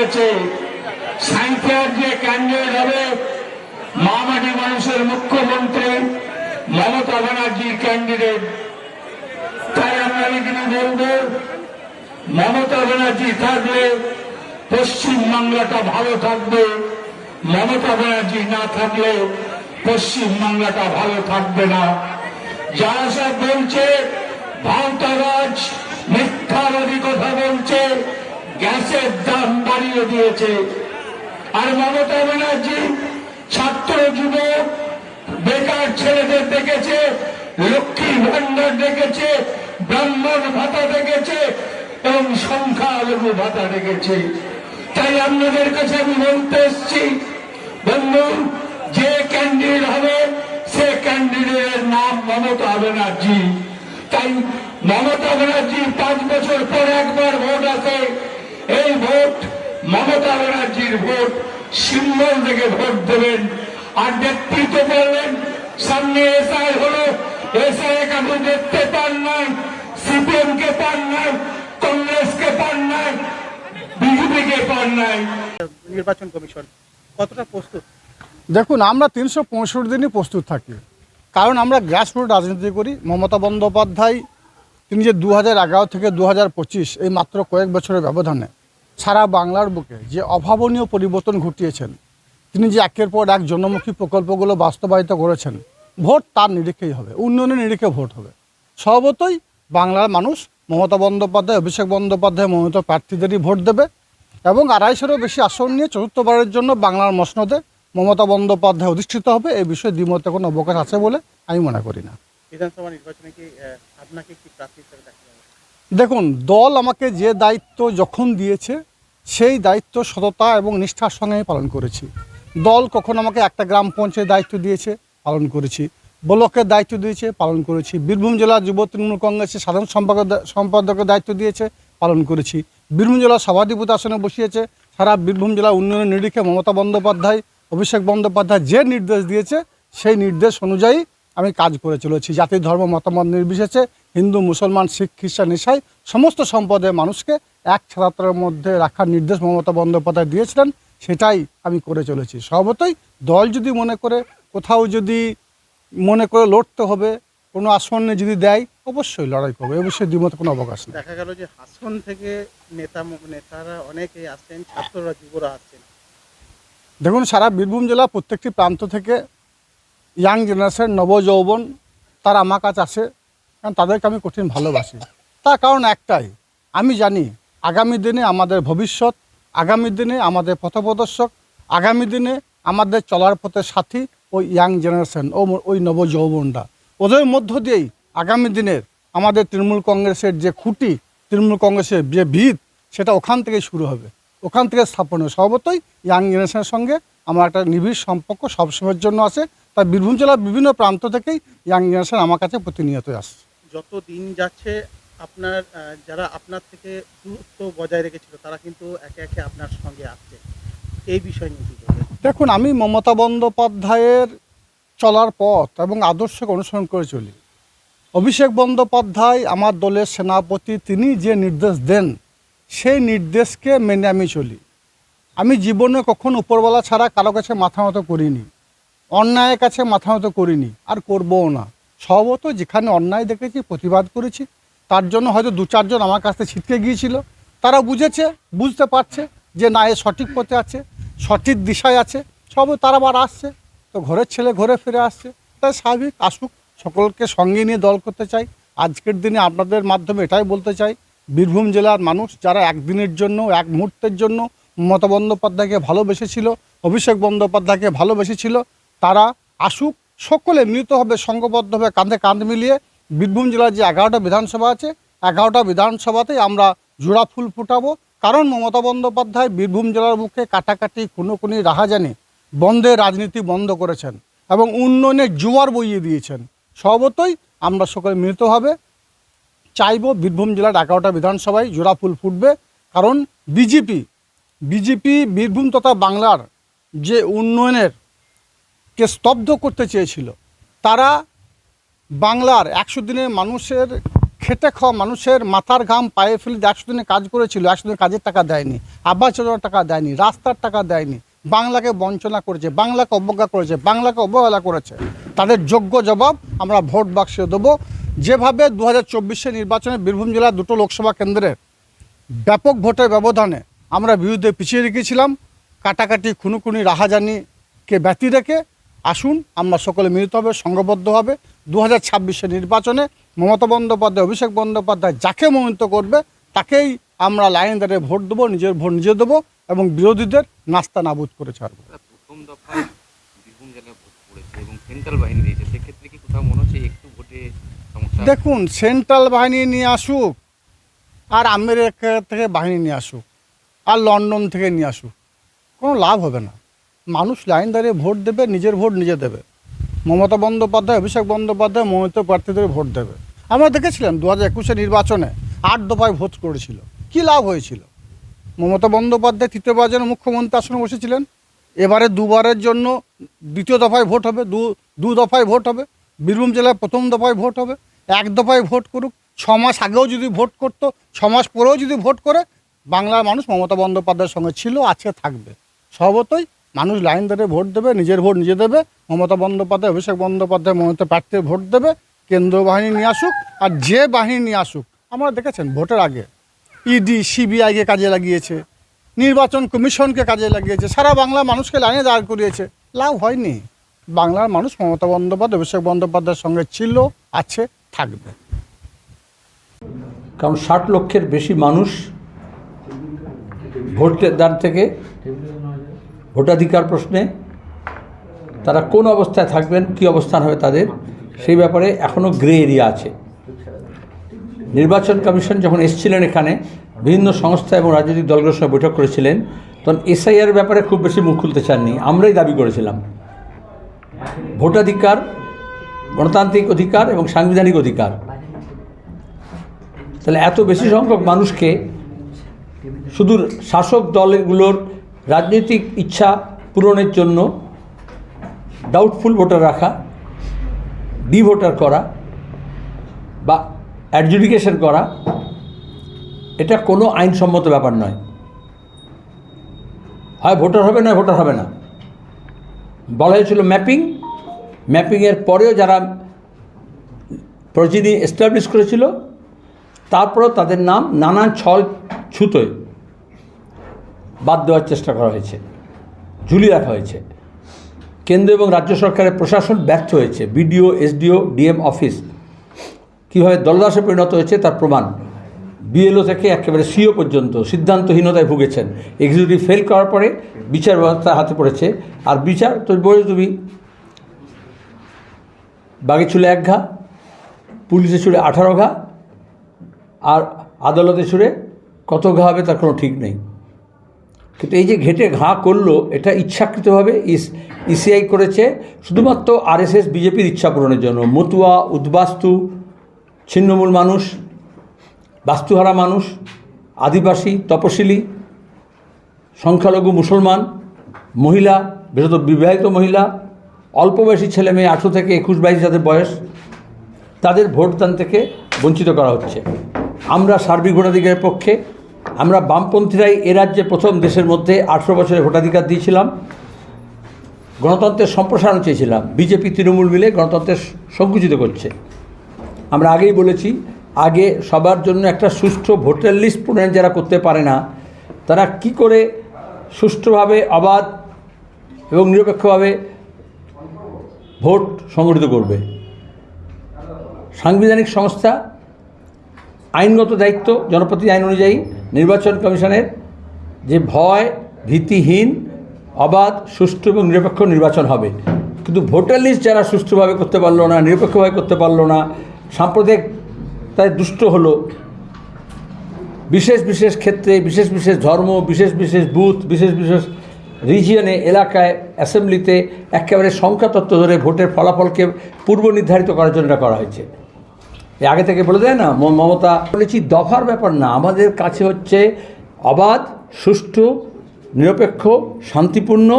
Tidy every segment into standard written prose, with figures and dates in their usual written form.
রয়েছে, সাঁইথিয়ার যে ক্যান্ডিডেট হবে মামাটি মানুষের মুখ্যমন্ত্রী মমতা ব্যানার্জির ক্যান্ডিডেট। তাই আমরা এখানে বলব, মমতা ব্যানার্জি থাকলে পশ্চিমবাংলাটা ভালো থাকবে, মমতা ব্যানার্জি না থাকলে পশ্চিমবাংলাটা ভালো থাকবে না। যারা সব বলছে ভাওতারাজ, মিথ্যাবাদী কথা বলছে, গ্যাসের দাম বাড়িয়ে দিয়েছে, আর মমতা ব্যানার্জি ছাত্র যুবক বেকার ছেলেদের দেখেছে, লক্ষ্মী ভান্ডার দেখেছে, ব্রাহ্মণ ভাতা দেখেছে এবং সংখ্যালঘু ভাতা দেখেছে। তাই আপনাদের কাছে আমি বলতে এসছি, বন্ধু, যে ক্যান্ডিডেট হবে সে ক্যান্ডিডেটের নাম মমতা ব্যানার্জি। তাই মমতা ব্যানার্জি 5 বছর পর একবার ভোট আসে, এই ভোট মমতা ব্যানার্জির ভোট, সিম্বল থেকে ভোট দেবেন। আর নেতৃত্ব করবেন, সামনে এসআই হলো, এসআই আপনি দেখতে পান নাই, সিপিএম কে পান নাই, কংগ্রেসকে পান নাই, বিজেপি কে পান নাই। নির্বাচন কমিশন কতটা প্রস্তুত? দেখুন, আমরা 365 দিনই প্রস্তুত থাকি, কারণ আমরা গ্রাসরুট রাজনীতি করি। মমতা বন্দ্যোপাধ্যায় তিনি যে 2011 থেকে 2025 এই মাত্র কয়েক বছরের ব্যবধানে সারা বাংলার বুকে যে অভাবনীয় পরিবর্তন ঘটিয়েছেন, তিনি যে একের পর এক জনমুখী প্রকল্পগুলো বাস্তবায়িত করেছেন, ভোট তার নিরিখেই হবে, উন্নয়নের নিরিখে ভোট হবে। স্বভাবতই বাংলার মানুষ মমতা বন্দ্যোপাধ্যায়, অভিষেক বন্দ্যোপাধ্যায় মনোনীত প্রার্থীদেরই ভোট দেবে এবং 250-এরও বেশি আসন নিয়ে চতুর্থবারের জন্য বাংলার মসনদে মমতা বন্দ্যোপাধ্যায় অধিষ্ঠিত হবে। এই বিষয়ে দ্বিমতে কোনো অবকাশ আছে বলে আমি মনে করি না। বিধানসভা নির্বাচনে কি আপনাকে কি প্রার্থী হিসেবে দেখা যাবে? দেখুন, দল আমাকে যে দায়িত্ব যখন দিয়েছে সেই দায়িত্ব সততা এবং নিষ্ঠার সঙ্গে আমি পালন করেছি। দল কখন আমাকে একটা গ্রাম পঞ্চায়েত দায়িত্ব দিয়েছে, পালন করেছি। ব্লকের দায়িত্ব দিয়েছে, পালন করেছি। বীরভূম জেলা যুব তৃণমূল কংগ্রেসের সাধারণ সম্পাদকের দায়িত্ব দিয়েছে, পালন করেছি। বীরভূম জেলার সভাধিপতি আসনে বসিয়েছে। সারা বীরভূম জেলা উন্নয়নের নিরিখে মমতা বন্দ্যোপাধ্যায়, অভিষেক বন্দ্যোপাধ্যায় যে নির্দেশ দিয়েছে সেই নির্দেশ অনুযায়ী আমি কাজ করে চলেছি। জাতি ধর্ম মতামত নির্বিশেষে হিন্দু, মুসলমান, শিখ, খ্রিস্টান, ইসাই সমস্ত সম্প্রদায়ের মানুষকে এক ছাত্রের মধ্যে রাখার নির্দেশ মমতা বন্দ্যোপাধ্যায় দিয়েছিলেন, সেটাই আমি করে চলেছি। স্বভাবতই দল যদি মনে করে, কোথাও যদি মনে করে লড়তে হবে, কোনো আসনে যদি দেয়, অবশ্যই লড়াই করবে, অবশ্যই দ্বিমত কোনো অবকাশ নেই। দেখা গেল যে হাসন থেকে নেতারা অনেকেই আসছেন, ছাত্ররা যুবরা আসছেন। দেখুন, সারা বীরভূম জেলা প্রত্যেকটি প্রান্ত থেকে ইয়াং জেনারেশন, নবযৌবন তারা আমার কাছে আসে, কারণ তাদেরকে আমি কঠিন ভালোবাসি। তার কারণ একটাই, আমি জানি আগামী দিনে আমাদের ভবিষ্যৎ, আগামী দিনে আমাদের পথপ্রদর্শক, আগামী দিনে আমাদের চলার পথের সাথী ওই ইয়াং জেনারেশন, ওই নবযৌবনরা। ওদের মধ্য দিয়েই আগামী দিনের আমাদের তৃণমূল কংগ্রেসের যে খুঁটি, তৃণমূল কংগ্রেসের যে ভিত, সেটা ওখান থেকেই শুরু হবে, ওখান থেকে স্থাপন হবে। স্বভাবতই ইয়াং জেনারেশনের সঙ্গে আমার একটা নিবিড় সম্পর্ক সবসময়ের জন্য আছে। তাই বীরভূম জেলার বিভিন্ন প্রান্ত থেকেই ইয়াং জেনারেশন আমার কাছে প্রতিনিয়ত আসছে। যত দিন যাচ্ছে আপনার যারা আপনার থেকে দূরত্ব বজায় রেখেছিল তারা কিন্তু একে একে আপনার সঙ্গে আসছে, এই বিষয় নিয়ে কি বলবেন? দেখুন, আমি মমতা বন্দ্যোপাধ্যায়ের চলার পথ এবং আদর্শকে অনুসরণ করে চলি। অভিষেক বন্দ্যোপাধ্যায় আমার দলের সেনাপতি, তিনি যে নির্দেশ দেন সেই নির্দেশকে মেনে আমি চলি। আমি জীবনে কখনো উপরওয়ালা ছাড়া কারো কাছে মাথা নত করিনি, অন্যায়ের কাছে মাথা নত করিনি, আর করবও না। স্বভাবত যেখানে অন্যায় দেখেছি প্রতিবাদ করেছি। তার জন্য হয়তো 2-4 জন আমার কাছে ছিটকে গিয়েছিল, তারা বুঝতে পারছে যে না, এ সঠিক পথে আছে, সঠিক দিশায় আছে, সব তারা আবার আসছে। তো ঘরের ছেলে ঘরে ফিরে আসছে, তাই স্বাভাবিক আসুক, সকলকে সঙ্গে নিয়ে দল করতে চাই। আজকের দিনে আপনাদের মাধ্যমে এটাই বলতে চাই, বীরভূম জেলার মানুষ যারা একদিনের জন্য, এক মুহূর্তের জন্য মমতা বন্দ্যোপাধ্যায়কে ভালোবেসেছিল, অভিষেক বন্দ্যোপাধ্যায়কে ভালোবেসেছিল, তারা আসুক, সকলে মিলিতভাবে সংঘবদ্ধভাবে কাঁধে কাঁধ মিলিয়ে বীরভূম জেলার যে 11টা বিধানসভা আছে, 11টা বিধানসভাতেই আমরা জোড়া ফুল ফুটাবো। কারণ মমতা বন্দ্যোপাধ্যায় বীরভূম জেলার মুখে কাটাকাটি, খুনোখুনি, রাহাজানি বন্ধের রাজনীতি বন্ধ করেছেন এবং উন্নয়নের জোয়ার বইয়ে দিয়েছেন। স্বভাবতই আমরা সকলে মিলিতভাবে চাইব বীরভূম জেলার 11টা বিধানসভায় জোড়া ফুল ফুটবে। কারণ বিজেপি বীরভূম তথা বাংলার যে উন্নয়নের কে স্তব্ধ করতে চেয়েছিল, তারা বাংলার 100 দিনের মানুষের খেটে খাওয়া মানুষের মাথার ঘাম পায়ে ফেলে 100 দিনে কাজ করেছিল, 100 দিনে কাজের টাকা দেয়নি, আবাস যোজনার টাকা দেয়নি, রাস্তার টাকা দেয়নি, বাংলাকে বঞ্চনা করেছে, বাংলাকে অবজ্ঞা করেছে, বাংলাকে অবহেলা করেছে। তাদের যোগ্য জবাব আমরা ভোট বাক্সে দেবো। যেভাবে 2024 নির্বাচনে বীরভূম জেলার 2টো লোকসভা কেন্দ্রের ব্যাপক ভোটের ব্যবধানে আমরা বিরুদ্ধে পিছিয়ে রেখেছিলাম, কাটাকাটি খুনোখুনি রাহাজানিকে ব্যতি রেখে আসুন আমরা সকলে মিলিতভাবে সংঘবদ্ধভাবে 2026 নির্বাচনে মমতা বন্দ্যোপাধ্যায়, অভিষেক বন্দ্যোপাধ্যায় যাকে মনোনীত করবে তাকেই আমরা লাইন দাঁড়িয়ে ভোট দেবো, নিজের ভোট নিজে দেবো এবং বিরোধীদের নাস্তা নাবুদ করে ছাড়বো। প্রথম দফায় বীরভূম জেলায় ভোট পড়েছে এবং সেন্ট্রাল বাহিনী দিয়েছে, সেক্ষেত্রে কি কোথাও মনে হচ্ছে একটু ভোটে সমস্যা? দেখুন, সেন্ট্রাল বাহিনী নিয়ে আসুক আর আমেরিকা থেকে বাহিনী নিয়ে আসুক আর লন্ডন থেকে নিয়ে আসুক, কোনো লাভ হবে না। মানুষ লাইন দাঁড়িয়ে ভোট দেবে, নিজের ভোট নিজে দেবে। মমতা বন্দ্যোপাধ্যায়, অভিষেক বন্দ্যোপাধ্যায় মনোনীত প্রার্থীদের ভোট দেবে। আমরা দেখেছিলাম 2021 নির্বাচনে 8 দফায় ভোট করেছিল, কী লাভ হয়েছিল? মমতা বন্দ্যোপাধ্যায় 3য়বার যেন মুখ্যমন্ত্রী আসনে বসেছিলেন, এবারে 2বারের জন্য 2য় দফায় ভোট হবে, দু দফায় ভোট হবে। বীরভূম জেলায় 1ম দফায় ভোট হবে। 1 দফায় ভোট করুক, 6 মাস আগেও যদি ভোট করতো, 6 মাস পরেও যদি ভোট করে, বাংলার মানুষ মমতা বন্দ্যোপাধ্যায়ের সঙ্গে ছিল, আছে, থাকবে। স্বভাবতই মানুষ লাইন ধরে ভোট দেবে, নিজের ভোট নিজে দেবে। মমতা বন্দ্যোপাধ্যায়, অভিষেক বন্দ্যোপাধ্যায় মনোনীত প্রার্থীর ভোট দেবে। কেন্দ্রীয় বাহিনী নিয়ে আসুক আর যে বাহিনী নিয়ে আসুক, আমরা দেখেছেন ভোটের আগে ইডি সিবিআইকে কাজে লাগিয়েছে, নির্বাচন কমিশনকে কাজে লাগিয়েছে, সারা বাংলা মানুষকে লাইনে দাঁড় করিয়েছে, লাভ হয়নি। বাংলার মানুষ মমতা বন্দ্যোপাধ্যায়, অভিষেক বন্দ্যোপাধ্যায়ের সঙ্গে ছিল, আছে, থাকবে। কারণ 60 লক্ষের বেশি মানুষ ভোটদান থেকে ভোটাধিকার প্রশ্নে তারা কোন অবস্থায় থাকবেন, কী অবস্থান হবে তাদের, সেই ব্যাপারে এখনও গ্রে এরিয়া আছে। নির্বাচন কমিশন যখন এসেছিলেন এখানে, বিভিন্ন সংস্থা এবং রাজনৈতিক দলগুলোর সঙ্গে বৈঠক করেছিলেন, তখন এসআইআর ব্যাপারে খুব বেশি মুখ খুলতে চাননি। আমরাই দাবি করেছিলাম ভোটাধিকার গণতান্ত্রিক অধিকার এবং সাংবিধানিক অধিকার। তাহলে এত বেশি সংখ্যক মানুষকে শুধু শাসক দলগুলোর রাজনৈতিক ইচ্ছা পূরণের জন্য ডাউটফুল ভোটার রাখা, ডিভোটার করা বা অ্যাডজুডিকেশন করা, এটা কোনো আইনসম্মত ব্যাপার নয়। হয় ভোটার হবে, নয় ভোটার হবে না। বলা হয়েছিল ম্যাপিংয়ের পরেও যারা প্রতিনিধি এস্টাবলিশ করেছিল, তারপরেও তাদের নাম নানান ছল ছুতোয় বাদ দেওয়ার চেষ্টা করা হয়েছে, ঝুলিয়ে রাখা হয়েছে। কেন্দ্র এবং রাজ্য সরকারের প্রশাসন ব্যর্থ হয়েছে। বিডিও, এসডিও, ডিএম অফিস কীভাবে দলদাসে পরিণত হয়েছে তার প্রমাণ। বিএলও থেকে একেবারে সিও পর্যন্ত সিদ্ধান্তহীনতায় ভুগেছেন। এক্সিকিউটিভ ফেল করার পরে বিচার ব্যবস্থা হাতে পড়েছে। আর বিচার তো বলে তুমি বাঘে ছুঁড়ে 1 ঘা, পুলিশে ছুঁড়ে 18 ঘা, আর আদালতে ছুঁড়ে কত ঘা হবে তার কোনো ঠিক নেই। কিন্তু এই যে ঘেটে ঘা করলো, এটা ইচ্ছাকৃতভাবে ইসিআই করেছে শুধুমাত্র আরএসএস বিজেপির ইচ্ছা পূরণের জন্য। মতুয়া, উদ্বাস্তু, ছিন্নমূল মানুষ, বাস্তুহারা মানুষ, আদিবাসী, তপশিলি, সংখ্যালঘু মুসলমান, মহিলা, বিশেষত বিবাহিত মহিলা, অল্প বয়সী ছেলে মেয়ে 18 থেকে 21-22 যাদের বয়স, তাদের ভোটদান থেকে বঞ্চিত করা হচ্ছে। আমরা সার্বিক ভোটাধিকারের পক্ষে। আমরা বামপন্থীরাই এ রাজ্যে প্রথম দেশের মধ্যে 18 বছরের ভোটাধিকার দিয়েছিলাম। গণতন্ত্রের সম্প্রসারণ চেয়েছিলাম। বিজেপি তৃণমূল মিলে গণতন্ত্রের সংকুচিত করছে। আমরা আগেই বলেছি, আগে সবার জন্য একটা সুষ্ঠু ভোটার লিস্ট প্রণয়ন যারা করতে পারে না, তারা কি করে সুষ্ঠুভাবে, অবাধ এবং নিরপেক্ষভাবে ভোট সংগঠিত করবে? সাংবিধানিক সংস্থা, আইনগত দায়িত্ব, জনপ্রতিনিধি আইন অনুযায়ী নির্বাচন কমিশনের যে ভয় ভীতিহীন, অবাধ, সুষ্ঠু এবং নিরপেক্ষ নির্বাচন হবে। কিন্তু ভোটার লিস্ট যারা সুষ্ঠুভাবে করতে পারলো না, নিরপেক্ষভাবে করতে পারলো না, সাম্প্রদায়িক তাই দুষ্ট হলো, বিশেষ বিশেষ ক্ষেত্রে, বিশেষ বিশেষ ধর্ম, বিশেষ বিশেষ বুথ, বিশেষ বিশেষ রিজিয়নে, এলাকায়, অ্যাসেম্বলিতে একেবারে সংখ্যাতত্ত্ব ধরে ভোটের ফলাফলকে পূর্ব নির্ধারিত করার জন্য করা হয়েছে। আগে থেকে বলে দেয় না মমতা। বলেছি দফার ব্যাপার না, আমাদের কাছে হচ্ছে অবাধ, সুষ্ঠু, নিরপেক্ষ, শান্তিপূর্ণ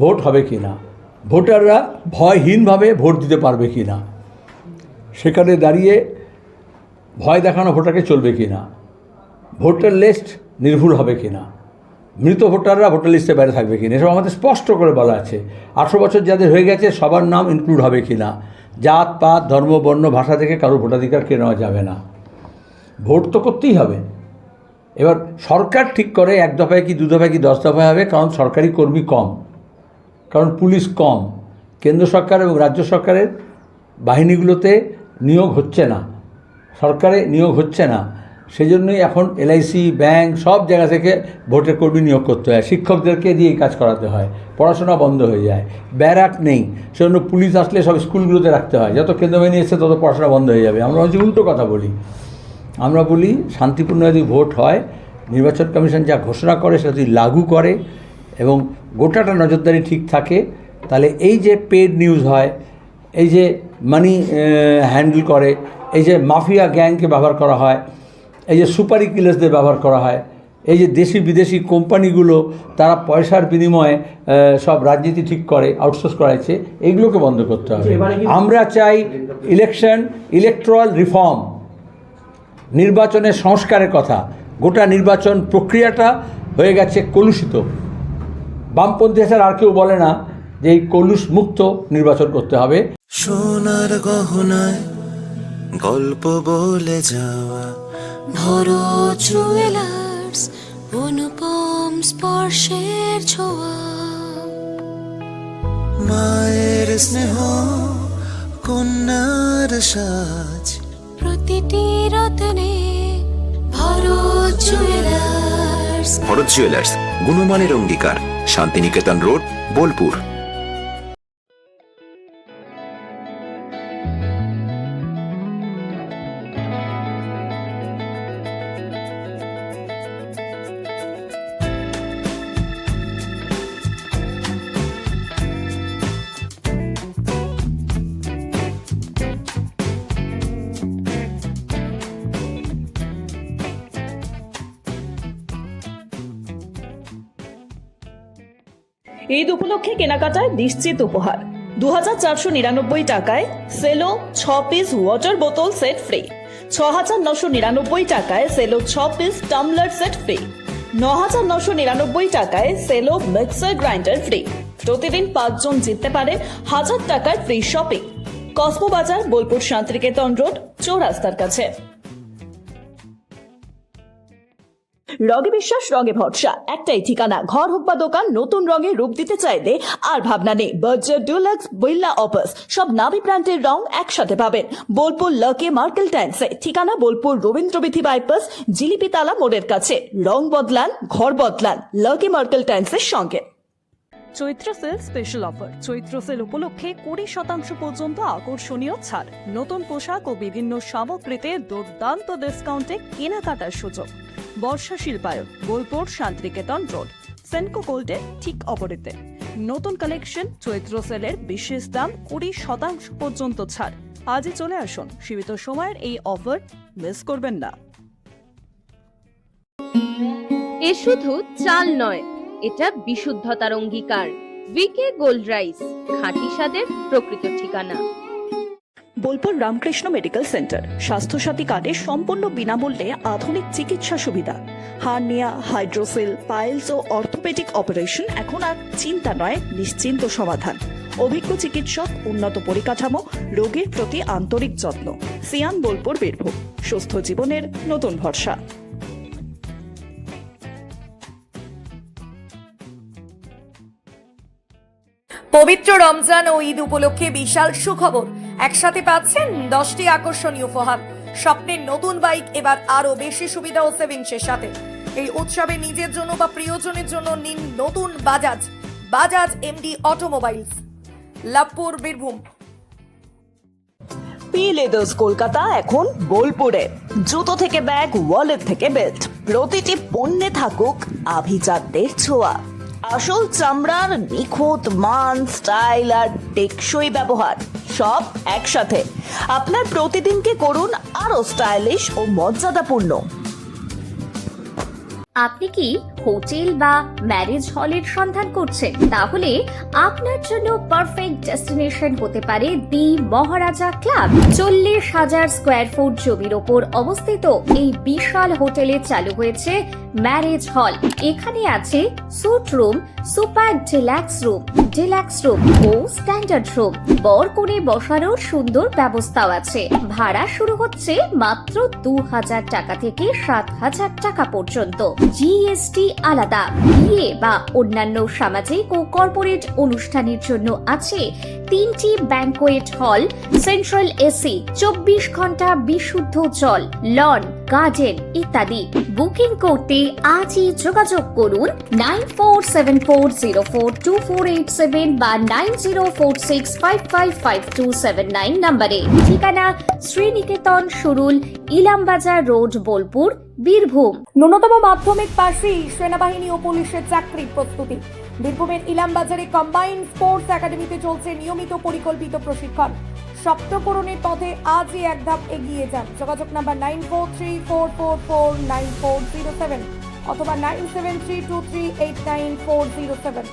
ভোট হবে কি না, ভোটাররা ভয়হীনভাবে ভোট দিতে পারবে কি না। সেখানে দাঁড়িয়ে ভয় দেখানো ভোটারকে চলবে কি না, ভোটার লিস্ট নির্ভুল হবে কি না, মৃত ভোটাররা ভোটার লিস্টের বাইরে থাকবে কি না, এসব আমাদের স্পষ্ট করে বলা আছে। 18 বছর যাদের হয়ে গেছে সবার নাম ইনক্লুড হবে কি না, জাত পাত ধর্ম বর্ণ ভাষা থেকে কারোর ভোটাধিকার কেড়ে নেওয়া যাবে না। ভোট তো করতেই হবে। এবার সরকার ঠিক করে 1 দফায় কি 2 দফায় কি 10 দফায় হবে, কারণ সরকারি কর্মী কম, কারণ পুলিশ কম, কেন্দ্র সরকার এবং রাজ্য সরকারের বাহিনীগুলোতে নিয়োগ হচ্ছে না, সরকারে নিয়োগ হচ্ছে না। সেই জন্যই এখন LIC ব্যাংক সব জায়গা থেকে ভোটের কর্মী নিয়োগ করতে হয়, শিক্ষকদেরকে দিয়ে কাজ করাতে হয়, পড়াশোনা বন্ধ হয়ে যায়, ব্যারাক নেই, সেজন্য পুলিশ আসলে সব স্কুলগুলোতে রাখতে হয়, যত কেন্দ্রবাহিনী এসে তত পড়াশোনা বন্ধ হয়ে যাবে। আমরা হচ্ছে উল্টো কথা বলি, আমরা বলি শান্তিপূর্ণ যদি ভোট হয়, নির্বাচন কমিশন যা ঘোষণা করে সেটা যদি লাগু করে এবং গোটাটা নজরদারি ঠিক থাকে, তাহলে এই যে পেড নিউজ হয়, এই যে মানি হ্যান্ডেল করে, এই যে মাফিয়া গ্যাংকে ব্যবহার করা হয়, এই যে সুপারি কিলার্সদের ব্যবহার করা হয়, এই যে দেশি বিদেশি কোম্পানিগুলো তারা পয়সার বিনিময়ে সব রাজনীতি ঠিক করে, আউটসোর্স করাচ্ছে, এইগুলোকে বন্ধ করতে হবে। আমরা চাই ইলেকট্রাল রিফর্ম, নির্বাচনের সংস্কারের কথা। গোটা নির্বাচন প্রক্রিয়াটা হয়ে গেছে কলুষিত। বামপন্থী ছাড়া আর কেউ বলে না যে এই কলুষ মুক্ত নির্বাচন করতে হবে। সোনার গহনায় গল্প বলে যাওয়া ভরো জুয়েলার্স, অনুপম স্পর্শের ছোঁয়া, মায়ের স্নেহ কন্যার সাজ, প্রতিটি রত্নে ভরো জুয়েলার্স। ভরত জুয়েলার্স, গুণমানের অঙ্গীকার, শান্তিনিকেতন রোড, বোলপুর। ঈদ উপলক্ষে কেনাকাটায় নিশ্চিত উপহার। 2499 টাকায় সেলো 6 পিস ওয়াটার বোতল সেট ফ্রি, 6999 টাকায় সেলো 6 পিস টামলার সেট ফ্রি, 9999 টাকায় সেলো মিক্সার গ্রাইন্ডার ফ্রি। প্রতিদিন 5 জন জিততে পারে 1000 টাকার ফ্রি শপিং। কসমো বাজার, বোলপুর শান্তিনিকেতন রোড, চৌরাস্তার কাছে। রঙে বিশ্বাস, রঙে ভরসা, একটাই ঠিকানা। ঘর হোক বা দোকান, নতুন রঙে রূপ দিতে চাইলে আর ভাবনা নেই। বার্জার, ডুলাক্স, বিল্লা, অপাস সব নামি ব্র্যান্ডের রং একসাথে পাবেন বোলপুর লাকি মার্কেল টাইন্সে। ঠিকানা বোলপুর রবীন্দ্রবিথি বাইপাস, জিলিপিতালা মোড়ের কাছে। রং বদলান, ঘর বদলান, লাকি মার্কেল টাইন্সের সঙ্গে। চৈত্র সেল স্পেশাল অফার। চৈত্র সেল উপলক্ষে 20% পর্যন্ত আকর্ষণীয় ছাড়, নতুন পোশাক ও বিভিন্ন সামগ্রীতে দুর্দান্ত ডিসকাউন্টে কেনাকাটার সুযোগ। বর্ষা শিল্পায়ন, বোলপুর শান্তিনিকেতন রোড, সেনকো গোল্ডের ঠিক অপোজিটে। নতুন কালেকশন, চৈত্র সেলের বিশেষ দাম, 20% পর্যন্ত ছাড়। আজই চলে আসুন, সীমিত সময়ের এই অফার মিস করবেন না। এ শুধু চাল নয়, এটা বিশুদ্ধতার অঙ্গীকার। ভিকে গোল্ড রাইস, খাঁটি স্বাদের প্রকৃত ঠিকানা। বোলপুর রামকৃষ্ণ মেডিকেল সেন্টার, স্বাস্থ্যসাথী কার্ডে সম্পূর্ণ বিনামূল্যে আধুনিক চিকিৎসা সুবিধা। হার্নিয়া, হাইড্রোসিল, পাইলস ও অর্থোপেডিক অপারেশন এখন আর চিন্তা নয়, নিশ্চিন্ত সমাধান। অভিজ্ঞ চিকিৎসক, উন্নত পরিকাঠামো, রোগীর প্রতি আন্তরিক যত্ন। সিয়ান, বোলপুর, বীরভূম। সুস্থ জীবনের নতুন ভরসা। পবিত্র রমজান ও ঈদ উপলক্ষে বিশাল সুখবর। একসাথে পাচ্ছেন 10টি আকর্ষণীয় উপহার। স্বপ্নের নতুন বাইক এবার আরো বেশি সুবিধা ও সেভিংসের সাথে। এই উৎসবে নিজের জন্য বা প্রিয়জনের জন্য নিন নতুন Bajaj MD automobiles, Labhpur, Birbhum. P leathers Kolkata এখন বোলপুরে। জুতো থেকে ব্যাগ, ওয়ালেট থেকে বেল্ট, প্রতিটি পণ্যে থাকুক আভিজাত্যের ছোঁয়া। আসল চামড়ার নিখুঁত মান, স্টাইল আর টেকসই ব্যবহার সব একসাথে। আপনার প্রতিদিনকে করুন আরো স্টাইলিশ ও মর্যাদাপূর্ণ। আপনি কি হোটেল বা ম্যারেজ হলের সন্ধান করছেন? তাহলে আপনার জন্য পারফেক্ট ডেস্টিনেশন হতে পারে দি মহারাজা ক্লাব। 40,000 স্কোয়ার ফুট জমির ওপর অবস্থিত এই বিশাল হোটেলে চালু হয়েছে ম্যারেজ হল। এখানে আছে suite room, super deluxe room ও স্ট্যান্ডার্ড রুম। বর কনে বসানোর সুন্দর ব্যবস্থাও আছে। ভাড়া শুরু হচ্ছে মাত্র 2,000 টাকা থেকে 7,000 টাকা পর্যন্ত। জিএসটি আলাদা। বিয়ে বা অন্যান্য সামাজিক ও কর্পোরেট অনুষ্ঠানের জন্য আছে 3টি ব্যাংকোয়েট হল, সেন্ট্রাল এসি, 24 ঘন্টা বিশুদ্ধ জল, লন, গার্ডেন ইত্যাদি। বুকিং করতে আজই যোগাযোগ করুন 9474042487 বা 9046555279 নম্বরে। ঠিকানা শ্রীনিকেতন সুরুল, ইলামবাজার রোড, বোলপুর, বীরভূম। ন্যূনতম মাধ্যমিক পাশেই সেনাবাহিনী ও পুলিশের চাকরির প্রস্তুতি। বীরভূমের ইলামবাজারে কম্বাইন্ড স্পোর্টস একাডেমিতে চলছে নিয়মিত পরিকল্পিত প্রশিক্ষণ। সপ্তপূরণের পথে আজই এক ধাপ এগিয়ে যান। যোগাযোগ নাম্বার 9434449407 অথবা 9732389407।